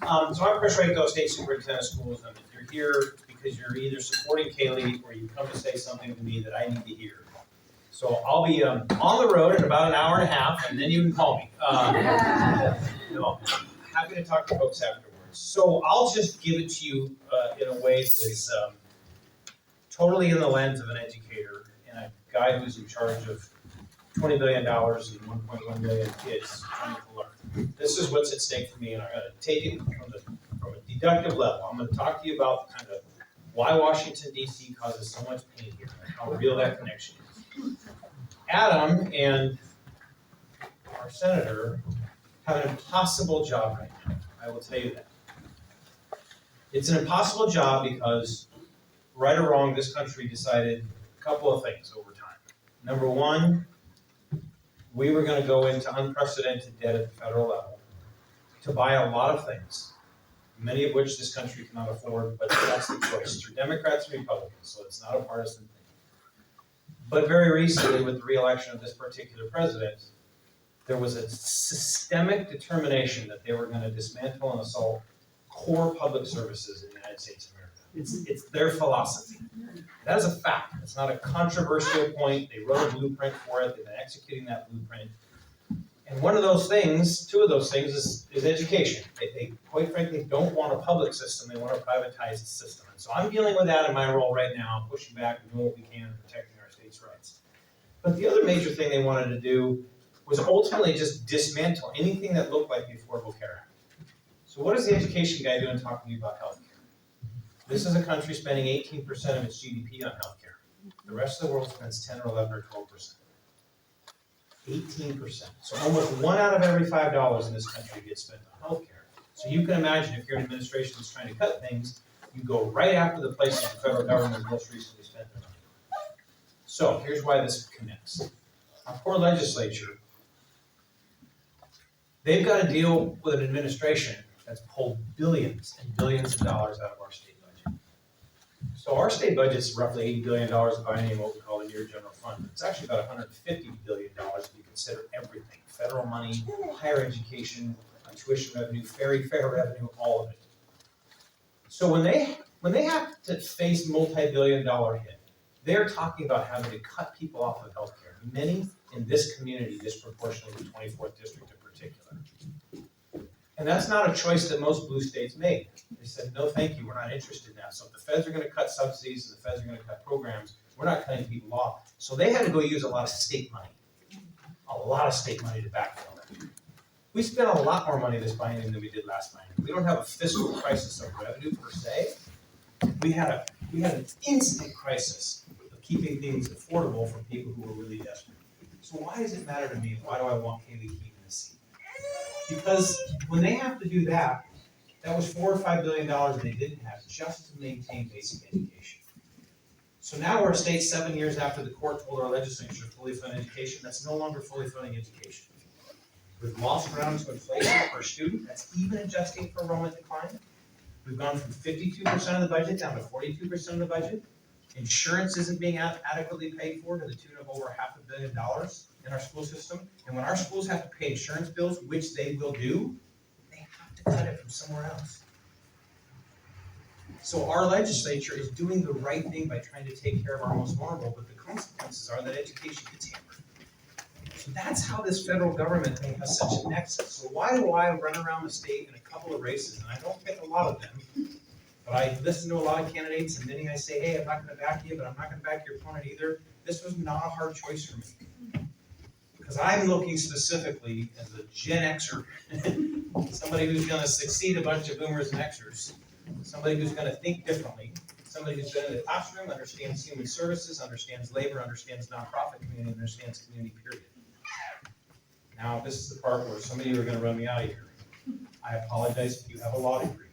So I'm Chris Reykdal, State Superintendent of Schools, and if you're here because you're either supporting Kaylee or you come to say something to me that I need to hear. So I'll be on the road in about an hour and a half, and then you can call me. Happy to talk to folks afterwards. So I'll just give it to you in a way that is totally in the lens of an educator and a guy who's in charge of $20 billion and 1.1 million kids trying to learn. This is what's at stake for me, and I'm going to take it from a deductive level. I'm going to talk to you about kind of why Washington, D.C. causes so much pain here and how real that connection is. Adam and our senator have an impossible job right now. I will tell you that. It's an impossible job because, right or wrong, this country decided a couple of things over time. Number one, we were going to go into unprecedented debt at the federal level to buy a lot of things, many of which this country cannot afford, but that's the choice through Democrats and Republicans, so it's not a partisan thing. But very recently, with the re-election of this particular president, there was a systemic determination that they were going to dismantle and assault core public services in the United States of America. It's their philosophy. That is a fact. It's not a controversial point. They wrote a blueprint for it. They've been executing that blueprint. And one of those things, two of those things, is education. They quite frankly don't want a public system. They want a privatized system. And so I'm dealing with that in my role right now, pushing back and doing what we can, protecting our state's rights. But the other major thing they wanted to do was ultimately just dismantle anything that looked like the Affordable Care Act. So what is the education guy doing talking to you about health care? This is a country spending 18% of its GDP on healthcare. The rest of the world spends 10 or 11 or 12%. 18%. So almost 1 out of every $5 in this country gets spent on healthcare. So you can imagine if you're an administration that's trying to cut things, you go right after the places the federal government has most recently spent their money. So here's why this connects. Our poor legislature, they've got to deal with an administration that's pulled billions and billions of dollars out of our state budget. So our state budget's roughly $80 billion buying what we call the near general fund. It's actually about $150 billion if you consider everything. Federal money, higher education, tuition revenue, fare revenue, all of it. So when they have to face multi-billion-dollar hit, they're talking about having to cut people off of healthcare. Many in this community, disproportionately the 24th district in particular. And that's not a choice that most blue states made. They said, no, thank you, we're not interested in that. So if the feds are going to cut subsidies and the feds are going to cut programs, we're not cutting people off. So they had to go use a lot of state money to backfill it. We spent a lot more money this biennium than we did last biennium. We don't have a fiscal crisis of revenue per se. We had an instant crisis of keeping things affordable for people who were really desperate. So why does it matter to me? Why do I want Kaylee Kuehn in this seat? Because when they have to do that, that was $4 or $5 billion they didn't have just to maintain basic education. So now we're a state 7 years after the court told our legislature to fully fund education. That's no longer fully funding education. We've lost ground to inflation per student. That's even adjusting for enrollment decline. We've gone from 52% of the budget down to 42% of the budget. Insurance isn't being adequately paid for to the tune of over $500 million in our school system. And when our schools have to pay insurance bills, which they will do, they have to cut it from somewhere else. So our legislature is doing the right thing by trying to take care of our most vulnerable, but the consequences are that education gets hammered. So that's how this federal government thing has such a nexus. So why do I run around the state in a couple of races, and I don't pick a lot of them, but I listen to a lot of candidates, and many I say, hey, I'm not going to back you, but I'm not going to back your opponent either. This was not a hard choice for me. Because I'm looking specifically as a Gen Xer, somebody who's going to succeed a bunch of boomers and Xers, somebody who's going to think differently, somebody who's been in the classroom, understands human services, understands labor, understands nonprofit community, understands community, period. Now, this is the part where some of you are going to run me out of here. I apologize if you have a law degree.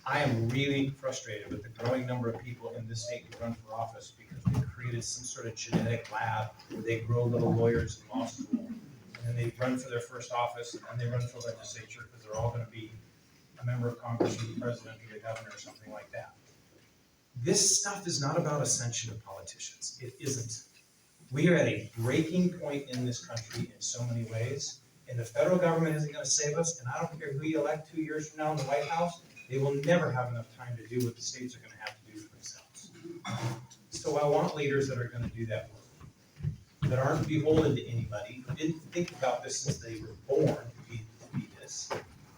I am really frustrated with the growing number of people in this state who run for office because they've created some sort of genetic lab where they grow little lawyers in law school, and then they run for their first office, and then they run for legislature because they're all going to be a member of Congress or the president or the governor or something like that. This stuff is not about ascension of politicians. It isn't. We are at a breaking point in this country in so many ways, And the federal government isn't gonna save us, and I don't care who you elect 2 years from now in the White House, they will never have enough time to do what the states are gonna have to do for themselves. So I want leaders that are gonna do that work, that aren't beholden to anybody, who didn't think about this since they were born to be this,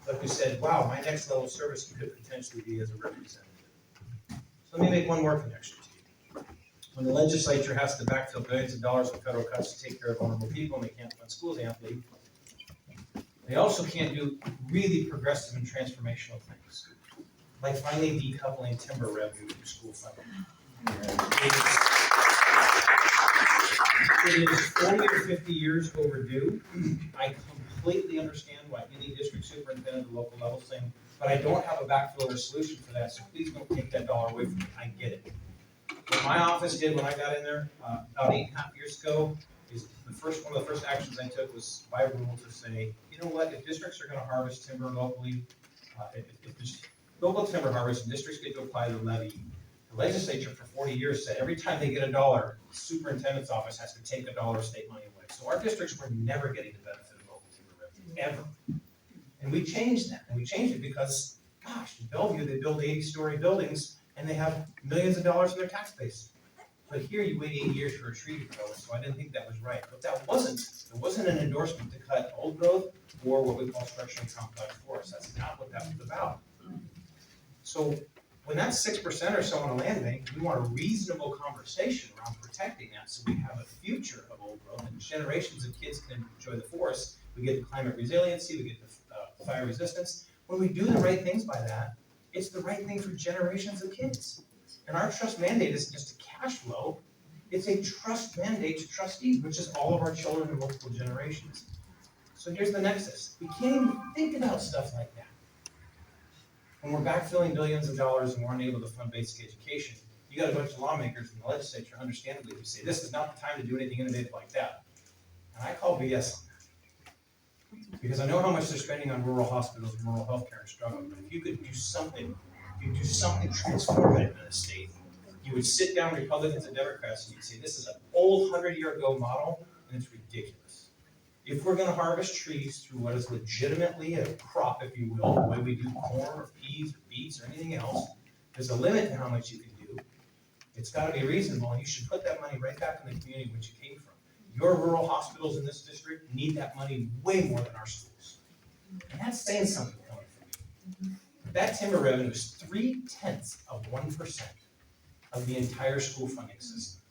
but who said, wow, my next level of service could potentially be as a representative. So let me make one more connection to you. When the legislature has to backfill billions of dollars in federal cuts to take care of vulnerable people and they can't fund schools amply, they also can't do really progressive and transformational things, like finally decoupling timber revenue from school funding. It is 40 or 50 years overdue. I completely understand why any district superintendent at the local level is saying, but I don't have a backfill or solution for that, so please don't take that dollar away from me. I get it. What my office did when I got in there about 8.5 years ago is one of the first actions I took was by rule to say, you know what, if districts are gonna harvest timber locally, if local timber harvest and districts get to apply the levy, the legislature for 40 years said every time they get a dollar, the superintendent's office has to take a dollar of state money away. So our districts were never getting the benefit of local timber revenue, ever. And we changed that, and we changed it because, gosh, in Bellevue, they build 80-story buildings and they have millions of dollars in their tax base. But here you wait 8 years for a tree to grow, so I didn't think that was right. But there wasn't an endorsement to cut old growth or what we call structurally complex forests. That's not what that was about. So when that's 6% or so on a land bank, we want a reasonable conversation around protecting that so we have a future of old growth and generations of kids can enjoy the forest. We get the climate resiliency, we get the fire resistance. When we do the right things by that, it's the right thing for generations of kids. And our trust mandate isn't just a cash flow, it's a trust mandate to trustees, which is all of our children in multiple generations. So here's the nexus. We can't even think about stuff like that. When we're backfilling billions of dollars and we're unable to fund basic education, you got a bunch of lawmakers in the legislature, understandably, who say, this is not the time to do anything innovative like that. And I call BS on that. Because I know how much they're spending on rural hospitals and rural healthcare and struggling, but if you could do something, transformative in the state, you would sit down Republicans and Democrats and you'd say, this is an old 100-year-ago model and it's ridiculous. If we're gonna harvest trees through what is legitimately a crop, if you will, the way we do corn or peas or beets or anything else, there's a limit to how much you can do. It's gotta be reasonable and you should put that money right back in the community which you came from. Your rural hospitals in this district need that money way more than our schools. And that's saying something coming from me. That timber revenue is 0.3% of the entire school funding system.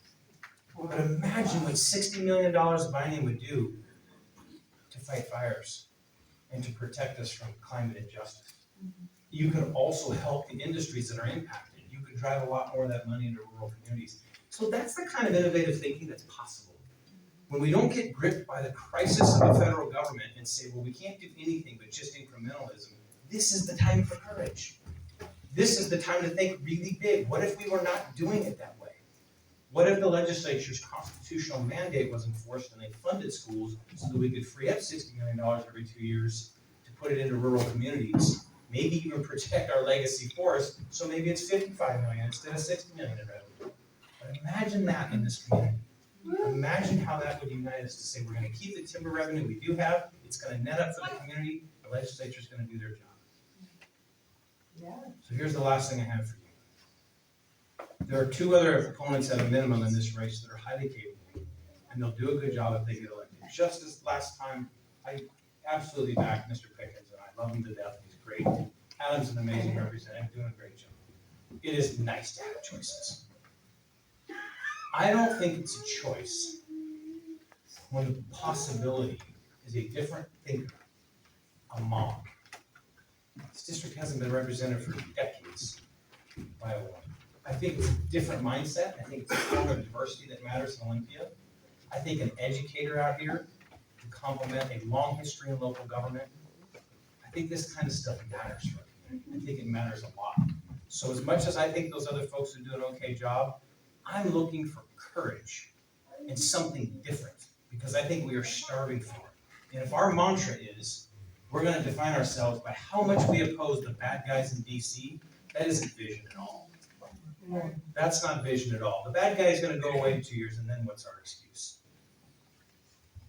But imagine what $60 million of binding would do to fight fires and to protect us from climate injustice. You could also help the industries that are impacted. You could drive a lot more of that money into rural communities. So that's the kind of innovative thinking that's possible. When we don't get gripped by the crisis of the federal government and say, well, we can't do anything but just incrementalism, this is the time for courage. This is the time to think really big. What if we were not doing it that way? What if the legislature's constitutional mandate was enforced and they funded schools so that we could free up $60 million every 2 years to put it into rural communities, maybe even protect our legacy forests, so maybe it's $55 million instead of $60 million in revenue. But imagine that in this community. Imagine how that would unite us to say we're going to keep the timber revenue we do have, it's going to net up for the community, the legislature's going to do their job. Yeah. So here's the last thing I have for you. There are 2 other opponents at a minimum in this race that are highly capable, and they'll do a good job if they get elected. Just as last time, I absolutely back Mr. Pickens, and I love him to death. He's great. Adam's an amazing representative, doing a great job. It is nice to have choices. I don't think it's a choice when the possibility is a different thinker, a mom. This district hasn't been represented for decades by a woman. I think it's a different mindset. I think it's a form of diversity that matters in Olympia. I think an educator out here to complement a long history in local government. I think this kind of stuff matters for a community. I think it matters a lot. So as much as I think those other folks are doing an okay job, I'm looking for courage and something different because I think we are starving for it. And if our mantra is, we're going to define ourselves by how much we oppose the bad guys in DC, that isn't vision at all. That's not vision at all. The bad guy is going to go away in 2 years, and then what's our excuse?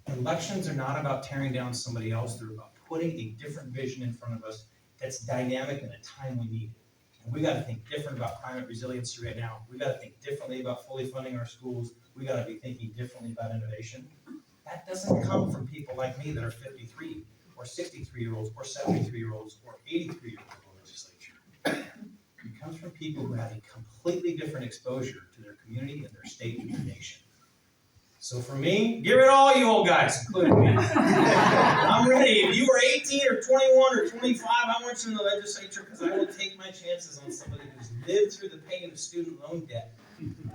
Elections are not about tearing down somebody else, they're about putting a different vision in front of us that's dynamic in a time we need it. And we gotta think different about climate resiliency right now. We gotta think differently about fully funding our schools. We gotta be thinking differently about innovation. That doesn't come from people like me that are 53 or 63-year-olds or 73-year-olds or 83-year-olds in the legislature. It comes from people who have a completely different exposure to their community and their state and their nation. So for me, give it all, you old guys, including me. I'm ready. If you were 18 or 21 or 25, I want you in the legislature because I will take my chances on somebody who's lived through the pain of student loan debt,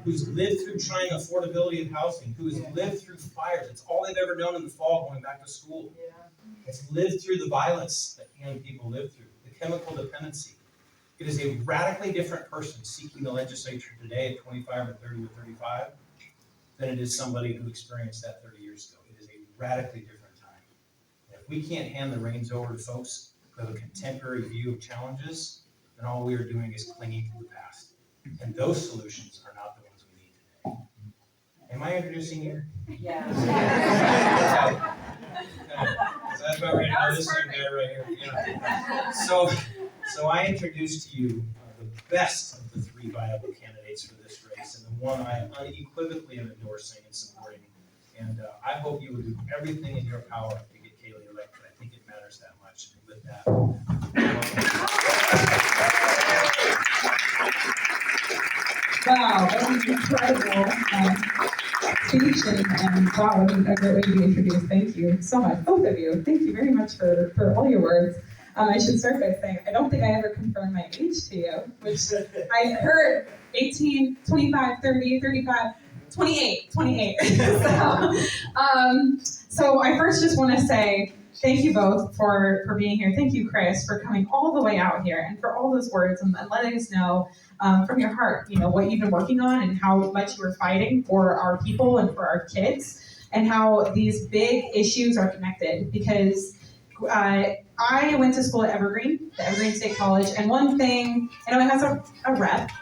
who's lived through trying affordability of housing, who's lived through fires. It's all they've ever known in the fall going back to school. It's lived through the violence that young people live through, the chemical dependency. It is a radically different person seeking the legislature today at 25 or 30 or 35 than it is somebody who experienced that 30 years ago. It is a radically different time. And if we can't hand the reins over to folks who have a contemporary view of challenges, then all we are doing is clinging to the past. And those solutions are not the ones we need today. Am I introducing you? Yeah. Is that about ready to know this young guy right here? Yeah. So I introduce to you the best of the three viable candidates for this race, and the one I unequivocally am endorsing and supporting. And I hope you will do everything in your power to get Kaylee elected. I think it matters that much. And with that, wow, that was incredible speech, and wow, what a great way to be introduced. Thank you so much, both of you. Thank you very much for all your words. I should start by saying, I don't think I ever confirmed my age to you, which I heard 18, 25, 30, 35, 28. So I first just want to say thank you both for being here. Thank you, Chris, for coming all the way out here and for all those words and letting us know from your heart, what you've been working on and how much you were fighting for our people and for our kids and how these big issues are connected. Because I went to school at Evergreen, the Evergreen State College, and one thing, I know it has a rep,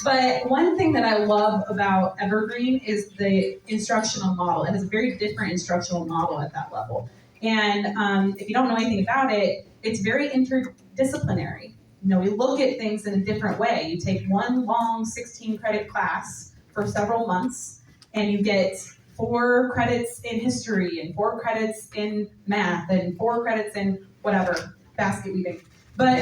but one thing that I love about Evergreen is the instructional model. It has a very different instructional model at that level. And if you don't know anything about it, it's very interdisciplinary. We look at things in a different way. You take one long 16-credit class for several months, and you get 4 credits in history and 4 credits in math and 4 credits in whatever, basket weaving. But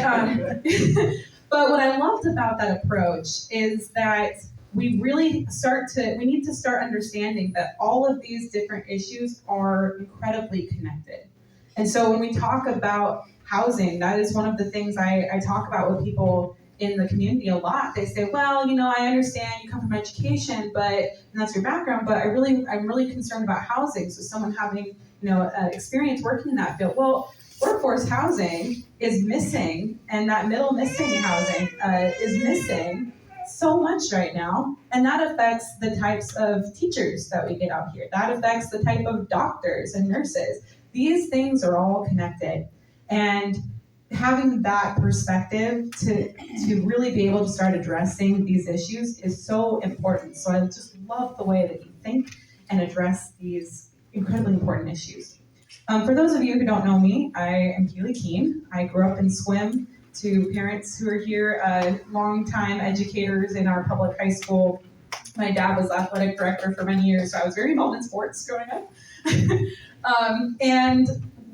but what I loved about that approach is that we need to start understanding that all of these different issues are incredibly connected. And so when we talk about housing, that is one of the things I talk about with people in the community a lot. They say, well, I understand you come from education, and that's your background, but I'm really concerned about housing. So someone having, experience working in that field. Well, workforce housing is missing, and that middle missing housing is missing so much right now. And that affects the types of teachers that we get out here. That affects the type of doctors and nurses. These things are all connected. And having that perspective to really be able to start addressing these issues is so important. So I just love the way that you think and address these incredibly important issues. For those of you who don't know me, I am Kaylee Kuehn. I grew up in swim to parents who are here, longtime educators in our public high school. My dad was athletic director for many years, so I was very involved in sports growing up. And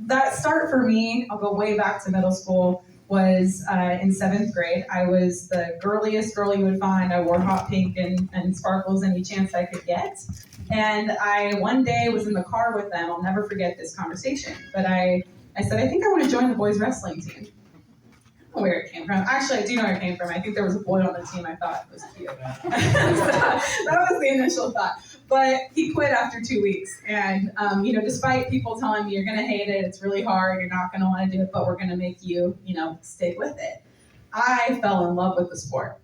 that start for me, I'll go way back to middle school, was in 7th grade. I was the girliest girl you would find. I wore hot pink and sparkles any chance I could get. And I one day was in the car with them. I'll never forget this conversation. But I said, I think I want to join the boys wrestling team. I don't know where it came from. Actually, I do know where it came from. I think there was a boy on the team I thought was cute. That was the initial thought. But he quit after 2 weeks. And, despite people telling me you're going to hate it, it's really hard, you're not going to want to do it, but we're going to make you, stick with it. I fell in love with the sport.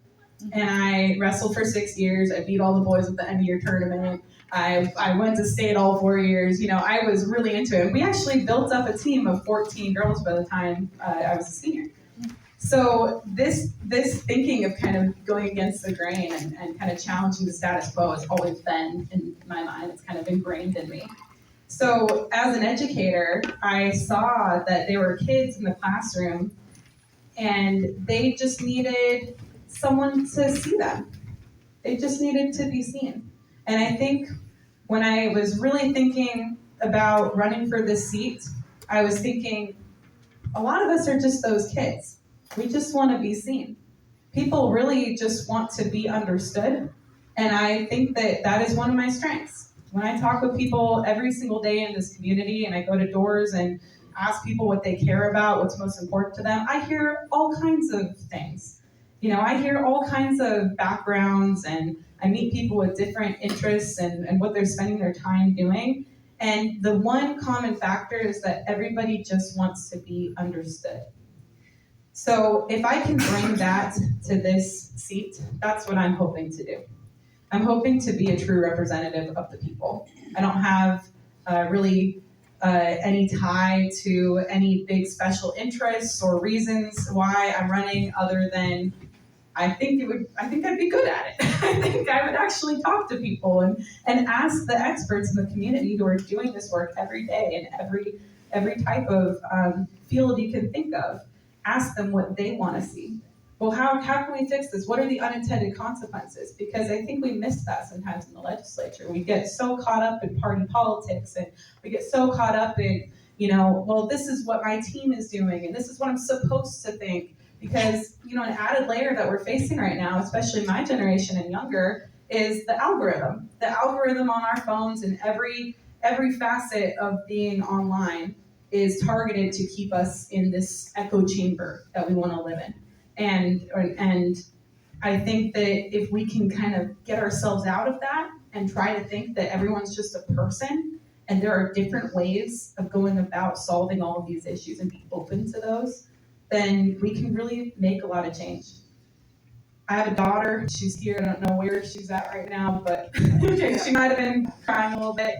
And I wrestled for 6 years. I beat all the boys at the end of year tournament. I went to state all 4 years. I was really into it. We actually built up a team of 14 girls by the time I was a senior. So this thinking of kind of going against the grain and kind of challenging the status quo has always been in my mind. It's kind of ingrained in me. So as an educator, I saw that there were kids in the classroom and they just needed someone to see them. They just needed to be seen. And I think when I was really thinking about running for this seat, I was thinking, a lot of us are just those kids. We just want to be seen. People really just want to be understood. And I think that that is one of my strengths. When I talk with people every single day in this community and I go to doors and ask people what they care about, what's most important to them, I hear all kinds of things. I hear all kinds of backgrounds and I meet people with different interests and what they're spending their time doing. And the one common factor is that everybody just wants to be understood. So if I can bring that to this seat, that's what I'm hoping to do. I'm hoping to be a true representative of the people. I don't have really any tie to any big special interests or reasons why I'm running other than I think I'd be good at it. I think I would actually talk to people and ask the experts in the community who are doing this work every day in every type of field you can think of. Ask them what they want to see. Well, how can we fix this? What are the unintended consequences? Because I think we miss that sometimes in the legislature. We get so caught up in party politics and we get so caught up in, well, this is what my team is doing and this is what I'm supposed to think. Because, an added layer that we're facing right now, especially my generation and younger, is the algorithm. The algorithm on our phones and every facet of being online is targeted to keep us in this echo chamber that we want to live in. And I think that if we can kind of get ourselves out of that and try to think that everyone's just a person and there are different ways of going about solving all of these issues and be open to those, then we can really make a lot of change. I have a daughter, she's here, I don't know where she's at right now, but she might have been crying a little bit.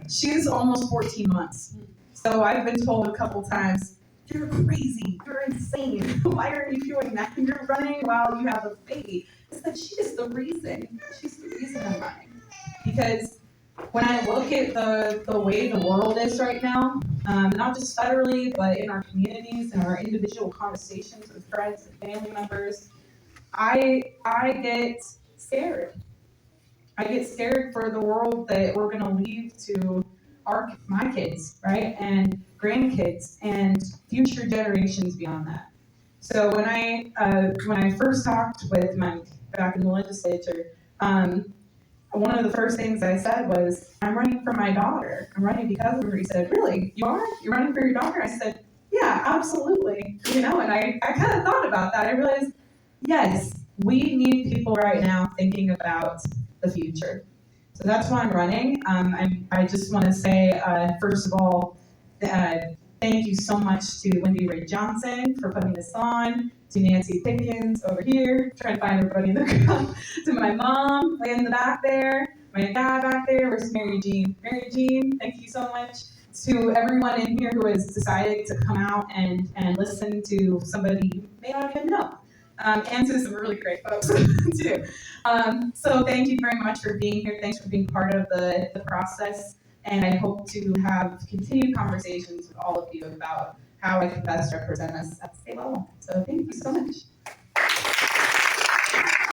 She's almost 14 months. So I've been told a couple times, you're crazy, you're insane, why are you doing that? You're running while you have a baby. I said, she's the reason I'm running. Because when I look at the way the world is right now, not just federally, but in our communities and our individual conversations with friends and family members, I get scared. I get scared for the world that we're going to leave to my kids, right, and grandkids, and future generations beyond that. So when I first talked with Mike back in the legislature, one of the first things I said was, I'm running for my daughter. I'm running because of her. He said, really? You are? You're running for your daughter? I said, yeah, absolutely. And I kind of thought about that. I realized, yes, we need people right now thinking about the future. So that's why I'm running. I just want to say, first of all, thank you so much to Wendy Ray Johnson for putting this on, to Nancy Pickens over here, trying to find everybody in the crowd, to my mom in the back there, my dad back there, where's Mary Jean? Mary Jean, thank you so much. To everyone in here who has decided to come out and listen to somebody you may not even know. And to some really great folks too. So thank you very much for being here. Thanks for being part of the process. And I hope to have continued conversations with all of you about how I can best represent us at the state level. So thank you so much.